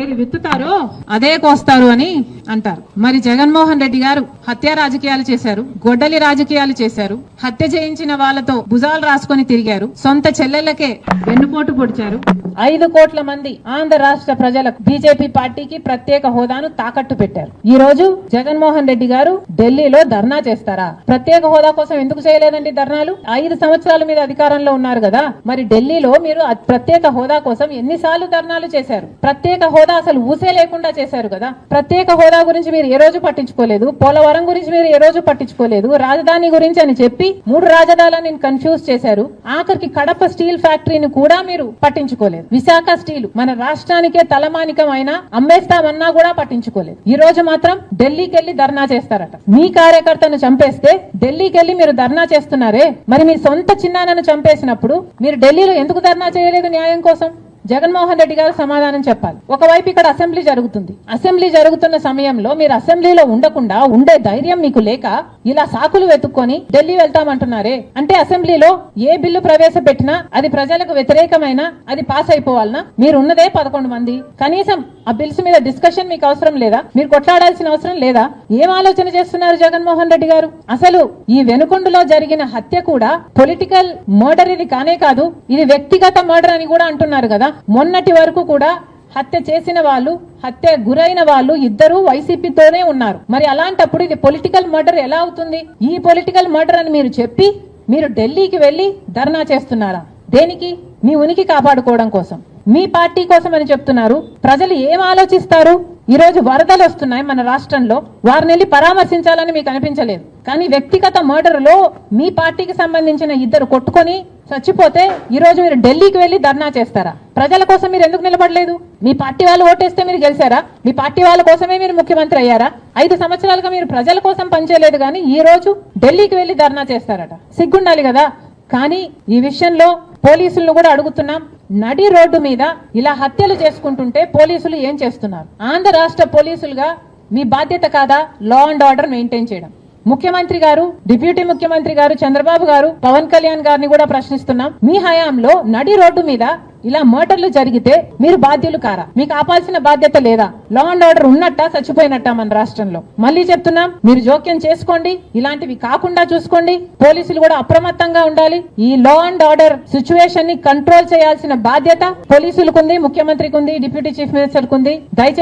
ఏది విత్తుతారో అదే కోస్తారు అని అంటారు. మరి జగన్మోహన్ రెడ్డి గారు హత్య రాజకీయాలు చేశారు, గొడ్డలి రాజకీయాలు చేశారు, హత్య చేయించిన వాళ్ళతో భుజాలు రాసుకొని తిరిగారు, సొంత చెల్లెళ్లకే వెన్నుపోటు పొడిచారు. 5 కోట్ల మంది ఆంధ్ర రాష్ట్ర ప్రజలకు బీజేపీ పార్టీకి ప్రత్యేక హోదాను తాకట్టు పెట్టారు. ఈ రోజు జగన్మోహన్ రెడ్డి గారు ఢిల్లీలో ధర్నా చేస్తారా? ప్రత్యేక హోదా కోసం ఎందుకు చేయలేదండి ధర్నాలు? 5 సంవత్సరాల మీద అధికారంలో ఉన్నారు కదా, మరి ఢిల్లీలో మీరు ప్రత్యేక హోదా కోసం ఎన్నిసార్లు ధర్నాలు చేశారు? ప్రత్యేక హోదా అసలు ఊసే లేకుండా చేశారు కదా. ప్రత్యేక హోదా గురించి మీరు ఏ రోజు పట్టించుకోలేదు, పోలవరం గురించి మీరు ఏ రోజు పట్టించుకోలేదు, రాజధాని గురించి అని చెప్పి 3 రాజధానులను కన్ఫ్యూజ్ చేశారు. ఆఖరికి కడప స్టీల్ ఫ్యాక్టరీని కూడా మీరు పట్టించుకోలేదు. విశాఖ స్టీల్ మన రాష్ట్రానికే తలమానికం అయినా అమ్మేస్తామన్నా కూడా పట్టించుకోలేదు. ఈ రోజు మాత్రం ఢిల్లీకి వెళ్లి ధర్నా చేస్తారట. మీ కార్యకర్తను చంపేస్తే ఢిల్లీకి వెళ్లి మీరు ధర్నా చేస్తున్నారే, మరి మీ సొంత చిన్నాన్నను చంపేసినప్పుడు మీరు ఢిల్లీలో ఎందుకు ధర్నా చేయలేదు న్యాయం కోసం? జగన్మోహన్ రెడ్డి గారు సమాధానం చెప్పాలి. ఒకవైపు ఇక్కడ అసెంబ్లీ జరుగుతుంది, అసెంబ్లీ జరుగుతున్న సమయంలో మీరు అసెంబ్లీలో ఉండకుండా ఉండే ధైర్యం మీకు లేక ఇలా సాకులు వెతుక్కొని ఢిల్లీ వెళ్తామంటున్నారే, అంటే అసెంబ్లీలో ఏ బిల్లు ప్రవేశపెట్టినా అది ప్రజలకు వ్యతిరేకమైన అది పాస్ అయిపోవాలనా? మీరు ఉన్నదే 11 మంది, కనీసం ఆ బిల్స్ మీద డిస్కషన్ మీకు అవసరం లేదా? మీరు కొట్లాడాల్సిన అవసరం లేదా? ఏం ఆలోచన చేస్తున్నారు జగన్మోహన్ రెడ్డి గారు? అసలు ఈ వెనుకొండలో జరిగిన హత్య కూడా పొలిటికల్ మర్డర్ ఇది కానే కాదు, ఇది వ్యక్తిగత మర్డర్ అని కూడా అంటున్నారు కదా. మొన్నటి వరకు కూడా హత్య చేసిన వాళ్ళు, హత్య గురైన వాళ్ళు ఇద్దరు వైసీపీతోనే ఉన్నారు. మరి అలాంటప్పుడు ఇది పొలిటికల్ మర్డర్ ఎలా అవుతుంది? ఈ పొలిటికల్ మర్డర్ అని మీరు చెప్పి మీరు ఢిల్లీకి వెళ్లి ధర్నా చేస్తున్నారా? దేనికి? మీ ఉనికి కాపాడుకోవడం కోసం, మీ పార్టీ కోసం అని చెప్తున్నారు. ప్రజలు ఏం ఆలోచిస్తారు? ఈ రోజు వరదలు వస్తున్నాయి మన రాష్ట్రంలో, వారిని వెళ్ళి పరామర్శించాలని మీకు అనిపించలేదు. కానీ వ్యక్తిగత మర్డర్ లో మీ పార్టీకి సంబంధించిన ఇద్దరు కొట్టుకొని చచ్చిపోతే ఈ రోజు మీరు ఢిల్లీకి వెళ్లి ధర్నా చేస్తారా? ప్రజల కోసం మీరు ఎందుకు నిలబడలేదు? మీ పార్టీ వాళ్ళు ఓటేస్తే మీరు గెలిచారా? మీ పార్టీ వాళ్ళ కోసమే మీరు ముఖ్యమంత్రి అయ్యారా? 5 సంవత్సరాలుగా మీరు ప్రజల కోసం పనిచేయలేదు, కానీ ఈ రోజు ఢిల్లీకి వెళ్లి ధర్నా చేస్తారట. సిగ్గుండాలి కదా. కానీ ఈ విషయంలో పోలీసులను కూడా అడుగుతున్నాం, నడి రోడ్డు మీద ఇలా హత్యలు చేసుకుంటుంటే పోలీసులు ఏం చేస్తున్నారు? ఆంధ్ర రాష్ట్ర పోలీసులుగా మీ బాధ్యత కాదా లా అండ్ ఆర్డర్ మెయింటైన్ చేయడం? ముఖ్యమంత్రి గారు, డిప్యూటీ ముఖ్యమంత్రి గారు చంద్రబాబు గారు, పవన్ కళ్యాణ్ గారిని కూడా ప్రశ్నిస్తున్నాం, మీ హయాంలో నడి రోడ్డు మీద ఇలా మర్డర్లు జరిగితే మీరు బాధ్యులు కారా? మీకు ఆపాల్సిన బాధ్యత లేదా? లా అండ్ ఆర్డర్ ఉన్నట్టా చచ్చిపోయినట్టా మన రాష్ట్రంలో? మళ్ళీ చెప్తున్నాం, మీరు జోక్యం చేసుకోండి, ఇలాంటివి కాకుండా చూసుకోండి. పోలీసులు కూడా అప్రమత్తంగా ఉండాలి. ఈ లా అండ్ ఆర్డర్ సిచ్యువేషన్ ని కంట్రోల్ చేయాల్సిన బాధ్యత పోలీసులకు ఉంది, ముఖ్యమంత్రికి ఉంది, డిప్యూటీ చీఫ్ మినిస్టర్ కు ఉంది. దయచేసి